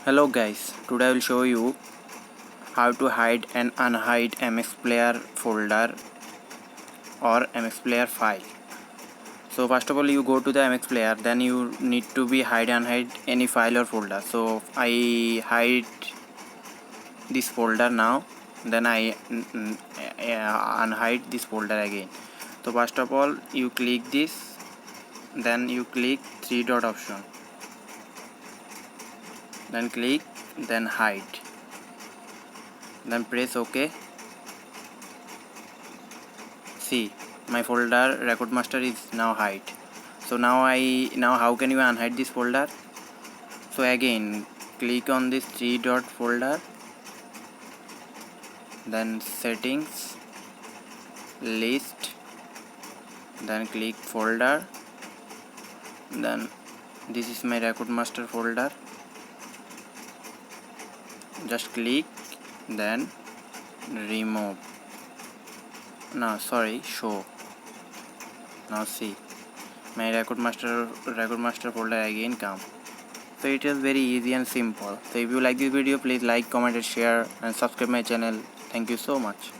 Hello guys, today I will show you how to hide and unhide MX Player folder or MX Player file. So first of all, you go to the MX Player, then you need to be hide and unhide any file or folder. So I hide this folder now, then I unhide this folder again. So first of all, you click this, then you click three dot option, then click, then hide, then press OK. See, my folder record master is now hide. So now how can you unhide this folder? So again, click on this three dot folder, then settings, list, then click folder, then this is my record master folder. Just click, then remove. Show. Now see, my record master folder again come. So it is very easy and simple. So if you like this video, please like, comment and share and subscribe my channel. Thank you so much.